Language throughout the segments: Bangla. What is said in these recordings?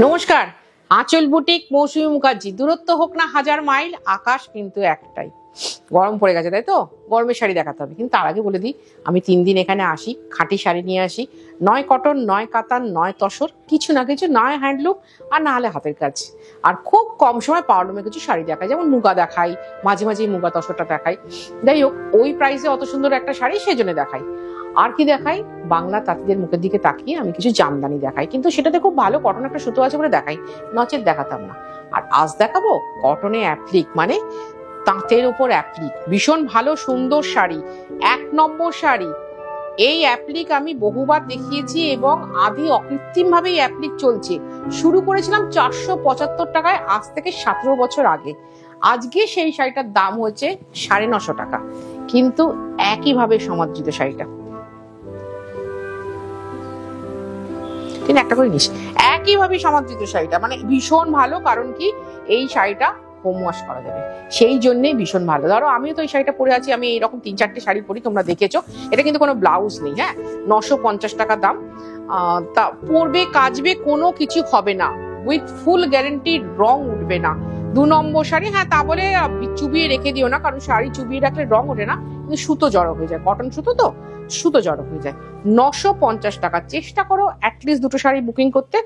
নমস্কার, আঁচল বুটিক মৌসুমী মুখার্জি। দূরত্ব হোক না 1000 মাইল, আকাশ কিন্তু একটাই। গরম পড়ে গেছে তাই তো, গরমের শাড়ি দেখাতে হবে। কিন্তু তার আগে বলে দিই, আমি 3 দিন এখানে আসি, খাঁটি শাড়ি নিয়ে আসি। নয় কটন, নয় কাতান, নয় তসর, কিছু না কিছু, নয় হ্যান্ডলুম আর না হলে হাতের কাজ। আর খুব কম সময় পাওয়ারলুমে কিছু শাড়ি দেখায়, যেমন মুগা দেখাই, মাঝে মাঝে মুগা তসরটা দেখাই। যাই হোক, ওই প্রাইসে অত সুন্দর একটা শাড়ি সেজন্য দেখাই। আর কি দেখাই, বাংলা তাঁতিদের মুখের দিকে তাকিয়ে আমি কিছু জামদানি দেখাই, কিন্তু সেটাতে খুব ভালো কটন একটা সুতো আছে বলে দেখাই, নচেত দেখাতাম না। আর আজ দেখাবো কটনে অ্যাপ্লিক, মানে তাঁতের উপর অ্যাপ্লিক, ভীষণ ভালো সুন্দর শাড়ি, 1 নম্বর শাড়ি। এই অ্যাপ্লিক আমি বহুবার দেখিয়েছি এবং আদি অকৃত্রিম ভাবে এই অ্যাপ্লিক চলছে। শুরু করেছিলাম 475 টাকায়, আজ থেকে 17 বছর আগে। আজকে সেই শাড়িটার দাম হচ্ছে 950 টাকা, কিন্তু একইভাবে সমাদৃত শাড়িটা। একটা করে নিস, একইভাবে সমাদৃত শাড়িটা, মানে ভীষণ ভালো। কারণ কি, এই শাড়িটা হোম ওয়াশ করা যাবে, সেই জন্যই ভীষণ ভালো। ধরো আমিও তো এই শাড়িটা পরে আছি, আমি এইরকম 3-4টে শাড়ি পরি, তোমরা দেখেছো। এটা কিন্তু কোনো ব্লাউজ নেই, হ্যাঁ, 950 টাকা দাম। তা পরবে, কাচবে, কোনো কিছু হবে না, উইথ ফুল গ্যারেন্টি, রং উঠবে না। 2 নম্বর শাড়ি। হ্যাঁ, তা বলে চুবিয়ে রেখে দিও না, কারণ শাড়ি চুবিয়ে রাখলে রং ওঠে না, কিন্তু সুতো জড়ো হয়ে যায়, কটন সুতো তো, সুতো জড়ো হয়ে যায়। 950 টাকা। চেষ্টা করো অ্যাটলিস্ট 2টো শাড়ি বুকিং করতে,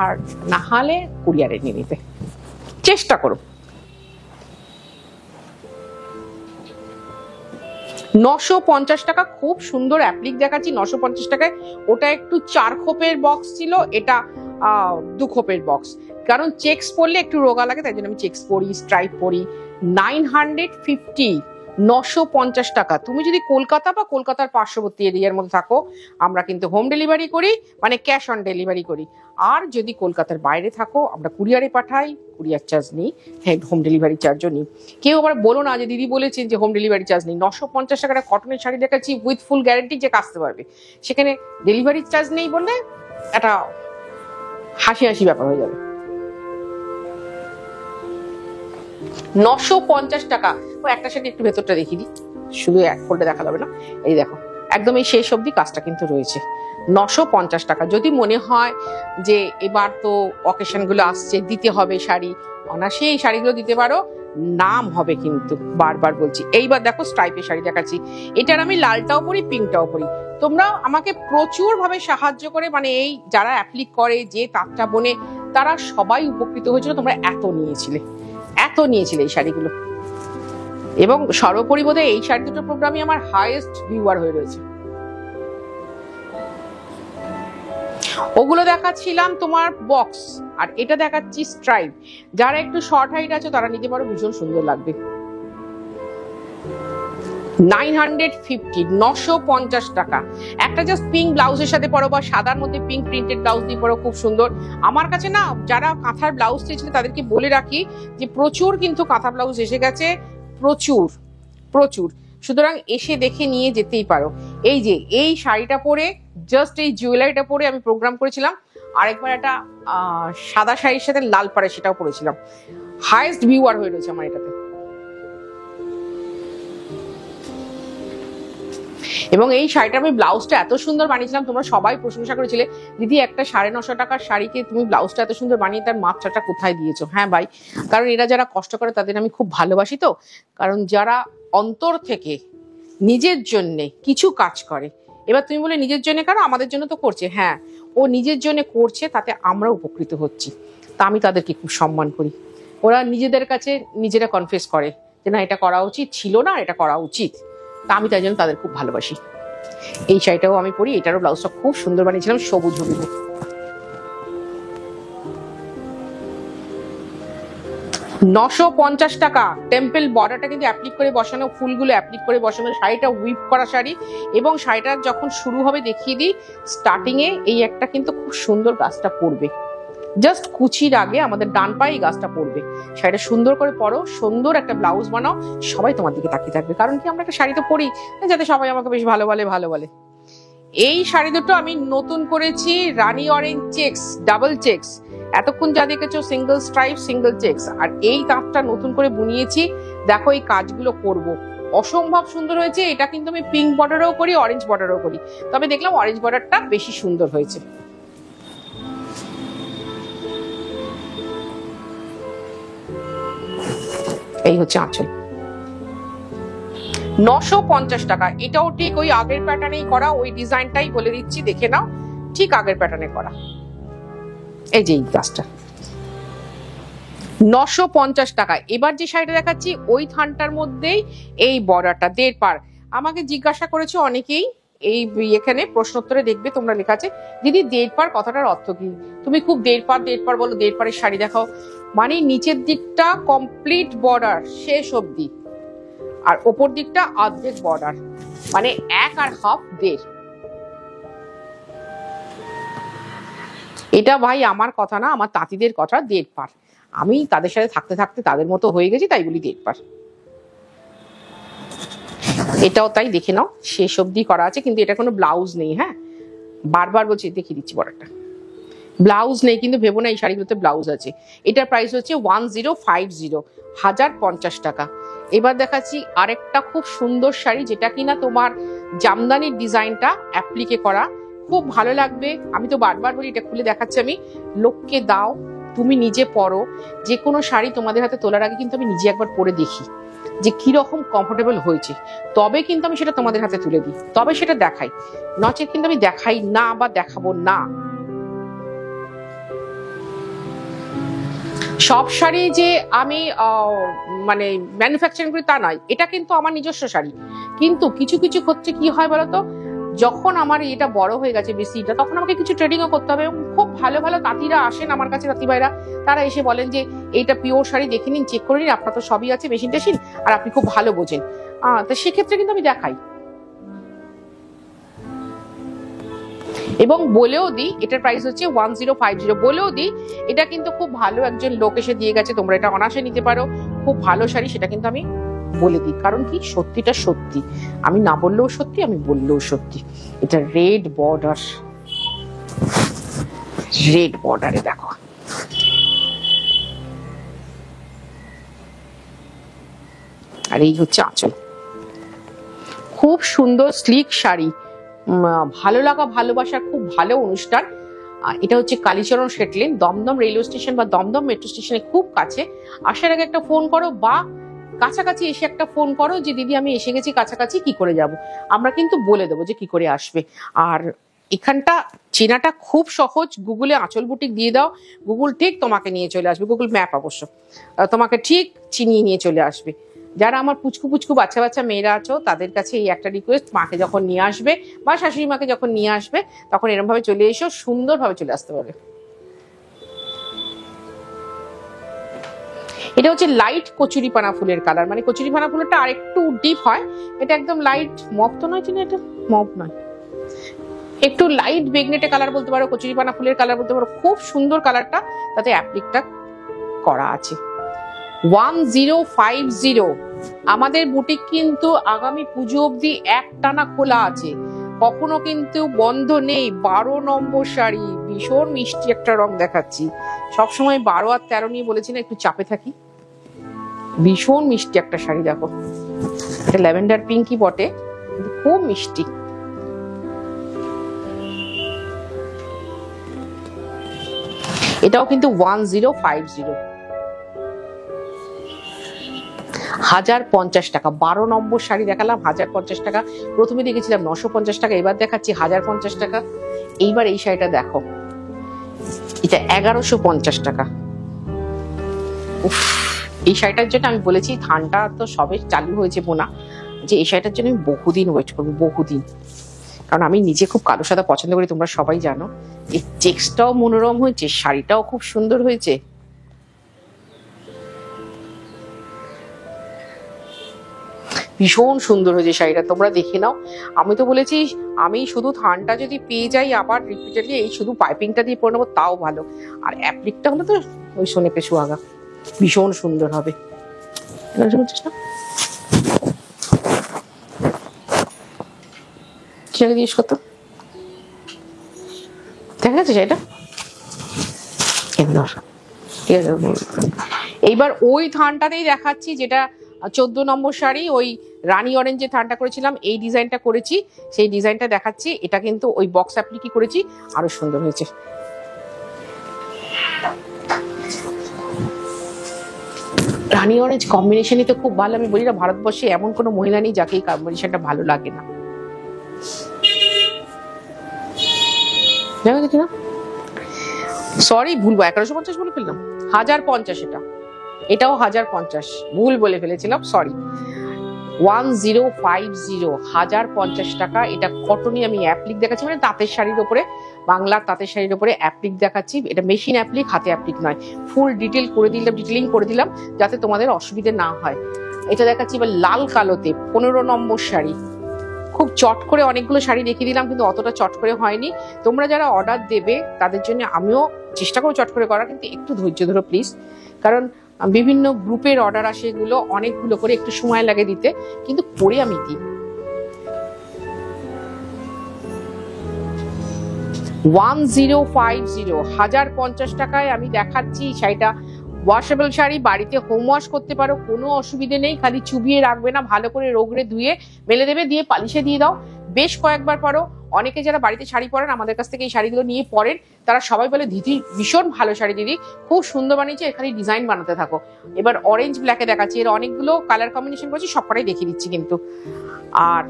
আর না হলে কুরিয়ারে নিয়ে নিতে চেষ্টা করো। 950 টাকা, খুব সুন্দর অ্যাপ্লিক দেখাচ্ছি 950 টাকায়। ওটা একটু 4 খোপের বক্স ছিল, এটা 2 খোপের বক্স। কারণ চেক্স পরলে একটু রোগা লাগে, তাই জন্য আমি চেক্স পরি, স্ট্রাইপ পরি। 950, 950 টাকা। তুমি যদি কলকাতা বা কলকাতার পার্শ্ববর্তী এরিয়ার মধ্যে থাকো, আমরা কিন্তু হোম ডেলিভারি করি, মানে ক্যাশ অন ডেলিভারি করি। আর যদি কলকাতার বাইরে থাকো, আমরা কুরিয়ারে পাঠাই, কুরিয়ার চার্জ নিই, হ্যাঁ, হোম ডেলিভারি চার্জও নিই। কেউ আবার বলো না যে দিদি বলেছেন যে হোম ডেলিভারি চার্জ নেই। 950 টাকার কটনের শাড়ি দেখাচ্ছি উইথ ফুল গ্যারেন্টি, যে কাচতে পারবে, সেখানে ডেলিভারি চার্জ নেই বললে একটা হাসি হাসি ব্যাপার হয়ে যাবে। 950 টাকা। ও একটা শাড়ি একটু ভেতরটা দেখিয়ে দিই, শুধু এক ফোল্ডে দেখা যাবে না। এই দেখো, একদম এই শেষ অবধি কাজটা কিন্তু রয়েছে। 950 টাকা। যদি মনে হয় যে এবার তো অকেশন গুলো আসছে, দিতে হবে শাড়ি, অনায়াসে এই শাড়িগুলো দিতে পারো, নাম হবে কিন্তু, বারবার বলছি। এইবার দেখো স্ট্রাইপের শাড়ি দেখাচ্ছি। এটার আমি লালটাও পরি, পিঙ্কটাও পরি। তোমরা আমাকে প্রচুর ভাবে সাহায্য করে, মানে এই যারা অ্যাপ্লিক করে, যে তাঁতটা বোনে, তারা সবাই উপকৃত হয়েছিল। তোমরা এত নিয়েছিলে এই শাড়িগুলো, এবং সর্বোপরি বোধহয় এই শাড়ি দুটো প্রোগ্রামই আমার হাইয়েস্ট ভিউয়ার হয়ে রয়েছে। ওগুলো দেখাচ্ছিলাম তোমার বক্স, আর এটা দেখাচ্ছি স্ট্রাইপ। যারা একটু শর্ট হাইট আছে তারা নিতে পারো, ভীষণ সুন্দর লাগবে। 950, 950 টাকা। একটা জাস্ট পিঙ্ক ব্লাউজের সাথে পরো, বা সাদার মধ্যে পিঙ্ক প্রিন্টেড ব্লাউজ দিয়ে পরো, খুব সুন্দর। আমার কাছে না, যারা কাঁথার ব্লাউজ চেয়েছিল তাদেরকে বলে রাখি যে প্রচুর কিন্তু কাঁথা ব্লাউজ এসে গেছে, প্রচুর প্রচুর। সুতরাং এসে দেখে নিয়ে যেতেই পারো। এই যে এই শাড়িটা পরে, জাস্ট এই জুয়েলারিটা পরে আমি প্রোগ্রাম করেছিলাম। আরেকবার একটা সাদা শাড়ির সাথে লাল পাড়ে, সেটাও পরেছিলাম। হাইয়েস্ট ভিউয়ার হয়ে রয়েছে আমার এটাতে। এবং এই শাড়িটা আমি ব্লাউজটা এত সুন্দর বানিয়েছিলাম, তোমরা সবাই প্রশংসা করেছিলে, দিদি একটা 950 টাকার শাড়িকে তুমি ব্লাউজটা এত সুন্দর বানিয়ে তার মাত্রাটা কোথায় দিয়েছো। হ্যাঁ ভাই, কারণ এরা যারা কষ্ট করে তাদের আমি খুব ভালোবাসি তো। কারণ যারা অন্তর থেকে নিজের জন্য কিছু কাজ করে, এবার তুমি বলে নিজের জন্য কারো, আমাদের জন্য তো করছে, হ্যাঁ, ও নিজের জন্য করছে, তাতে আমরা উপকৃত হচ্ছি, তা আমি তাদেরকে খুব সম্মান করি। ওরা নিজেদের কাছে নিজেরা কনফেস করে যে না, এটা করা উচিত ছিল না, এটা করা উচিত, তা আমি তাই জন্য তাদের খুব ভালোবাসি। এই শাড়িটাও আমি পরি, এটারও ব্লাউজটা খুব সুন্দর বানিয়েছিলাম, সবুজ হলুদ। 950 টাকা। টেম্পল বর্ডারটা কিন্তু অ্যাপ্লিক করে বসানো, ফুলগুলো অ্যাপ্লিক করে বসানো, শাড়িটা উইপ করা শাড়ি। এবং শাড়িটা যখন শুরু হবে দেখিয়ে দিই, স্টার্টিং এ এই একটা কিন্তু খুব সুন্দর গাছটা পড়বে, জাস্ট কুচির আগে আমাদের ডান পায়ে এই গাছটা পড়বে। শাড়িটা সুন্দর করে পরো, সুন্দর একটা ব্লাউজ বানাও, সবাই তোমার দিকে তাকিয়ে থাকবে। কারণ কি, আমরা একটা শাড়ি তো পরি যাতে সবাই আমাকে বেশ ভালো বলে। এই শাড়ি দুটো আমি নতুন করেছি, রানী অরেঞ্জ চেক্স, ডাবল চেক্স। এতক্ষণ যা দেখেছো সিঙ্গেল স্ট্রাইপ, সিঙ্গেল চেক্স, আর এই তাঁতটা নতুন করে বুনিয়েছি। দেখো এই কাজগুলো করব, অসম্ভব সুন্দর হয়েছে। এটা কিন্তু আমি পিঙ্ক বর্ডারও করি, অরেঞ্জ বর্ডারও করি, তবে দেখলাম অরেঞ্জ বর্ডারটা বেশি সুন্দর হয়েছে। এই হচ্ছে আঁচল, 950 টাকা। এটাও ঠিক ওই আগের প্যাটার্নেই করা, ওই ডিজাইনটাই বলে দিচ্ছি, দেখে নাও, ঠিক আগের প্যাটার্নে করা। এই যে এই কাজটা 950 টাকা। এবার যে শাড়িটা দেখাচ্ছি ওই থানটার মধ্যেই এই বর্ডারটা 1.5 পার। আমাকে জিজ্ঞাসা করেছে অনেকেই, এই এখানে প্রশ্নোত্তরে দেখবে তোমরা লেখা আছে, দিদি 1.5 পার কথাটার অর্থ কি? তুমি খুব 1.5 পার বলো, 1.5 পারের শাড়ি দেখাও। মানে নিচের দিকটা কমপ্লিট বর্ডার শেষ অবধি, আর ওপর দিকটা অর্ধেক বর্ডার, মানে 1 আর হাফ 1.5। এটা ভাই আমার কথা না, আমার তাঁতিদের কথা, 1.5 পার। আমি তাদের সাথে থাকতে থাকতে তাদের মতো হয়ে গেছি, তাই বলি 1.5 পার। এটাও তাই, দেখে নাও, শেষ অবধি করা আছে, কিন্তু এটা কোনো ব্লাউজ নেই। হ্যাঁ, বারবার বলছি, দেখিয়ে দিচ্ছি বর্ডারটা, ব্লাউজ নেই, কিন্তু ভেবো না এই শাড়িগুলোতে ব্লাউজ আছে। এটার প্রাইস হচ্ছে 1050 টাকা। এবার দেখাচ্ছি আরেকটা খুব সুন্দর শাড়ি, যেটা কিনা তোমার জামদানির ডিজাইনটা অ্যাপ্লিকে করা, খুব ভালো লাগবে। আমি তো বারবার বলি, এটা খুলে দেখাচ্ছি আমি, লোককে দাও, তুমি নিজে পরো। যে কোনো শাড়ি তোমাদের হাতে তোলার আগে কিন্তু আমি নিজে একবার পরে দেখি যে কিরকম কমফোর্টেবল হয়েছে, তবে কিন্তু আমি সেটা তোমাদের হাতে তুলে দিই, তবে সেটা দেখাই, নচেত কিন্তু আমি দেখাই না বা দেখাবো না। সব শাড়ি যে আমি মানে ম্যানুফ্যাকচারিং করি তা নয়, এটা কিন্তু আমার নিজস্ব শাড়ি। কিন্তু কিছু কিছু ক্ষেত্রে কি হয় বলতো, যখন আমার এটা বড় হয়ে গেছে বেশিটা, তখন আমাকে কিছু ট্রেডিংও করতে হবে। খুব ভালো ভালো তাঁতিরা আসেন আমার কাছে, তাঁতি ভাইরা, তারা এসে বলেন যে এইটা পিওর শাড়ি, দেখে নিন, চেক করে নিন, আপনার তো সবই আছে মেশিন টেশিন, আর আপনি খুব ভালো বোঝেন। তো সেক্ষেত্রে কিন্তু আমি দেখাই এবং বলেও দিই এটার প্রাইস হচ্ছে 1050। বলেও দিই এটা কিন্তু খুব ভালো একজন লোক এসে দিয়ে গেছে, তোমরা এটা অনায়াসে নিতে পারো, খুব ভালো শাড়ি, সেটা কিন্তু আমি বলে দিই। কারণ কি, সত্যিটা সত্যি, আমি না বললেও সত্যি, আমি বললেও সত্যি। এটা রেড বর্ডার, রেড বর্ডারে দেখো, আর এই হচ্ছে আঁচল। খুব সুন্দর স্লিক শাড়ি, ভালো লাগা ভালোবাসার খুব ভালো অনুষ্ঠান। এটা হচ্ছে কালীচরণ শেটলেন, দমদম রেলওয়ে স্টেশন বা দমদম মেট্রো স্টেশনের খুব কাছে। আসার আগে একটা ফোন করো, বা কাছাকাছি এসে একটা ফোন করো যে দিদি আমি এসে গেছি কাছাকাছি, কি করে যাব, আমরা কিন্তু বলে দেবো যে কি করে আসবে। আর এখানটা চেনাটা খুব সহজ, গুগলে আঁচল বুটিক দিয়ে দাও, গুগল ঠিক তোমাকে নিয়ে চলে আসবে, গুগল ম্যাপ অবশ্য তোমাকে ঠিক চিনিয়ে নিয়ে চলে আসবে। যারা আমার পুচকু পুচকু বাচ্চা বাচ্চা মেয়েরা আছো, তাদের কাছে এই একটা রিকোয়েস্ট, মাকে যখন নিয়ে আসবে বা শাশুড়ি মাকে যখন নিয়ে আসবে, তখন এরকম ভাবে চলে এসো, সুন্দরভাবে চলে আসতে পারবে। এটা হচ্ছে লাইট কচুরিপানা ফুলের কালার, মানে কচুরিপানা ফুলেরটা আরেকটু ডিপ হয়, এটা একদম লাইট মপ তো নয়, চিনি এটা মপ নয়, একটু লাইট বেগনেটে কালার বলতে পারো, কচুরিপানা ফুলের কালার বলতে পারো, খুব সুন্দর কালারটা, তাতে অ্যাপ্লিকটা করা আছে। 1050। আমাদের বুটিক কিন্তু আগামী পুজো অবধি একটানা খোলা আছে, কখনো কিন্তু বন্ধ নেই। 12 নম্বর শাড়ি, ভীষণ মিষ্টি একটা রং দেখাচ্ছি, সবসময় 12 আর 13 নিয়ে বলেছি না, একটু চাপে থাকি। ভীষণ মিষ্টি একটা শাড়ি দেখো, এটা ল্যাভেন্ডার পিঙ্কই বটে, খুব মিষ্টি। এটাও কিন্তু 1050, 1050 টাকা। 12 নম্বর শাড়ি দেখালাম 1050 টাকা, প্রথমে দেখেছিলাম 950 টাকা, এবার দেখাচ্ছি 1050 টাকা। এইবার এই শাড়িটা দেখো, এটা 1150 টাকা। এই শাড়িটার জন্য আমি বলেছি, থানটা তো সবে চালু হয়েছে বোনা, যে এই শাড়িটার জন্য আমি বহুদিন ওয়েট করবো, বহুদিন। কারণ আমি নিজে খুব কালো সাদা পছন্দ করি, তোমরা সবাই জানো। এই চেক্সটাও মনোরম হয়েছে, শাড়িটাও খুব সুন্দর হয়েছে। ভীষণ সুন্দর হয়েছে শাড়িটা, তোমরা দেখে নাও। আমি তো বলেছি, আমি শুধু থানটা যদি পেয়ে যাই আবার রিপিটেডলি, এই শুধু পাইপিংটা দিয়ে পরে নেবো তাও ভালো। আর অ্যাপ্লিকটা হলো তো ওই সোনে পে সুহাগা, ভীষণ সুন্দর হবে। জিজ্ঞেস করতো, দেখা গেছে শাড়িটা সুন্দর, ঠিক আছে। এইবার ওই থানটাতেই দেখাচ্ছি, যেটা 14 নম্বর শাড়ি, ওই রানী অরেঞ্জের থানটা করেছিলাম, এই ডিজাইনটা করেছি, সেই ডিজাইনটা দেখাচ্ছি। এটা কিন্তু ওই বক্স অ্যাপ্লিকি করেছি, আরো সুন্দর হয়েছে। রানী অরেঞ্জ কম্বিনেশনই তো খুব ভালো। আমি বলি না, ভারতবর্ষে এমন কোনো মহিলা নেই যাকে এই কম্বিনেশনটা ভালো লাগে না। দেখো দেখি না, সরি ভুলবো, 1150 বলে ফেললাম, 1050। এটাও 1050, ভুল বলে ফেলেছিলাম, সরি। 1050, 1050 টাকা। এটা কটনই, আমি অ্যাপ্লিক দেখাচ্ছি, মানে তাঁতের শাড়ির উপরে, বাংলার তাঁতের শাড়ির উপরে অ্যাপ্লিক দেখাচ্ছি। এটা মেশিন অ্যাপ্লিক, হাতে অ্যাপ্লিক নয়। ফুল ডিটেলিং করে দিলাম যাতে তোমাদের অসুবিধে না হয়। এটা দেখাচ্ছি এবার লাল কালোতে, 15 নম্বর শাড়ি। খুব চট করে অনেকগুলো শাড়ি দেখিয়ে দিলাম, কিন্তু অতটা চট করে হয়নি। তোমরা যারা অর্ডার দেবে তাদের জন্য আমিও চেষ্টা করবো চট করে করার, কিন্তু একটু ধৈর্য ধরো প্লিজ, কারণ বিভিন্ন গ্রুপের অর্ডার আসে, এগুলো অনেকগুলো করে, একটু সময় লাগে দিতে, কিন্তু করে আমি দিই। 1050, 1050 টাকায় আমি দেখাচ্ছি শাড়িটা। ওয়াশেবল শাড়ি, বাড়িতে হোম ওয়াশ করতে পারো, কোনো অসুবিধে নেই। খালি চুবিয়ে রাখবে না, ভালো করে রোগড়ে ধুয়ে মেলে দেবে, দিয়ে পালিশে দিয়ে দাও, বেশ কয়েকবার পরো। অনেকে যারা বাড়িতে শাড়ি পরেন, আমাদের কাছ থেকে এই শাড়িগুলো নিয়ে পরেন, তারা সবাই বলে দিদি ভীষণ ভালো শাড়ি, দিদি খুব সুন্দর বানিয়েছে, এখানে ডিজাইন বানাতে থাকো। এবার অরেঞ্জ ব্ল্যাকে দেখাচ্ছি, এর অনেকগুলো কালার কম্বিনেশন করছি, সবকটাই দেখিয়ে দিচ্ছি কিন্তু। আর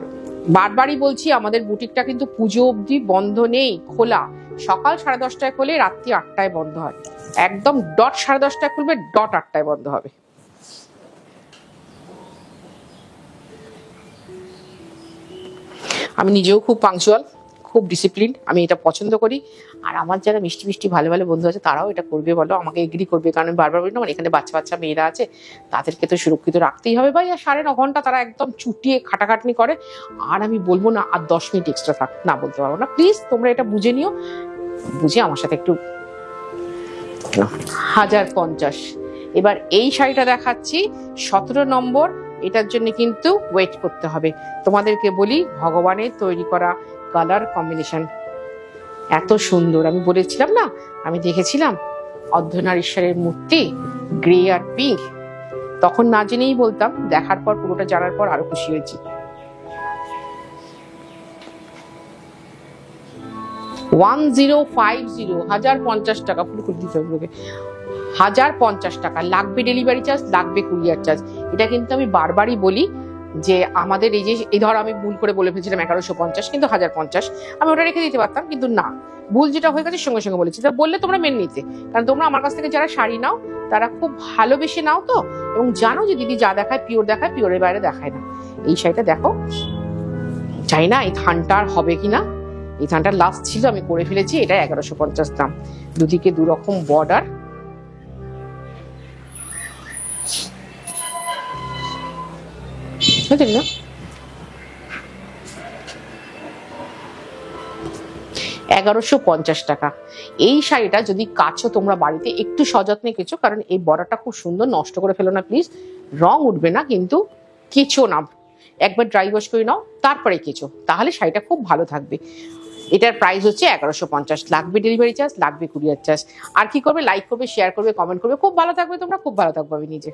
বারবারই বলছি, আমাদের বুটিকটা কিন্তু পুজো অবধি বন্ধ নেই, খোলা। সকাল 10:30টায় খোলে, রাত্রি 8টায় বন্ধ হয়। একদম ডট 10:30টায় খুলবে, ডট 8টায় বন্ধ হবে। আমি নিজেও খুব পাংচুয়াল, খুব ডিসিপ্লিন, আমি এটা পছন্দ করি। আর আমার যারা মিষ্টি মিষ্টি ভালো ভালো বন্ধু আছে তারাও এটা করবে, বলো, আমাকে এগ্রি করবে, কারণ আমি বারবার বলি না, এখানে বাচ্চা বাচ্চা মেয়েরা আছে, তাদেরকে তো সুরক্ষিত রাখতেই হবে ভাই। আর 9.5 ঘন্টা তারা একদম চুটিয়ে খাটাখাটনি করে, আর আমি বলবো না আর 10 মিনিট এক্সট্রা থাক, না বলতে পারবো না। প্লিজ তোমরা এটা বুঝে নিও, বুঝে আমার সাথে একটু। 1050। এবার এই শাড়িটা দেখাচ্ছি 17 নম্বর। এটার জন্য কিন্তু ওয়েট করতে হবে। তোমাদেরকে বলি, ভগবানের তৈরি করা কালার কম্বিনেশন এত সুন্দর। আমি বলেছিলাম না, আমি দেখেছিলাম অর্ধনারীশ্বরের মূর্তি, গ্রে আর পিঙ্ক, তখন না জেনেই বলতাম, দেখার পর পুরোটা জানার পর আরো খুশি হয়েছি। 1050, 1050 টাকা, ফুল করে দিতে হবে। 1050 টাকা লাগবে ডেলিভারি চার্জ, লাগবে কুরিয়ার চার্জ। এটা কিন্তু আমি বারবারই বলি যে আমাদের এই যে, এই ধর আমি ভুল করে বলে ফেলছিলাম 1150, কিন্তু 1050, আমি ওটা রেখে দিতে পারতাম, কিন্তু না, ভুল যেটা হয়ে গেছে সঙ্গে সঙ্গে বলেছি। তা বললে তোমরা মেনে নিতে, কারণ তোমরা আমার কাছ থেকে যারা শাড়ি নাও তারা খুব ভালোবেসে নাও তো, এবং জানো যে দিদি যা দেখায় পিওর দেখায়, পিওরের বাইরে দেখায় না। এই শাড়িটা দেখো, চাই না এই থানটার হবে কিনা, এই থানটার লাস্ট ছিল, আমি করে ফেলেছি। এটা 1150 দাম, দুদিকে দুরকম বর্ডার। বুঝলি না, 1150 টাকা। এই শাড়িটা যদি কাছো তোমরা বাড়িতে, একটু সযত্নে কেচো, কারণ এই বর্ডারটা খুব সুন্দর, নষ্ট করে ফেলো না প্লিজ। রং উঠবে না, কিন্তু কেচো না, একবার ড্রাই ওয়াশ করে নাও, তারপরে কেচো, তাহলে শাড়িটা খুব ভালো থাকবে। এটার প্রাইস হচ্ছে 1150, লাগবে ডেলিভারি চার্জ, লাগবে কুরিয়ার চার্জ। আর কি করবে, লাইক করবে, শেয়ার করবে, কমেন্ট করবে। খুব ভালো থাকবে তোমরা, খুব ভালো থাকবো আমি নিজে।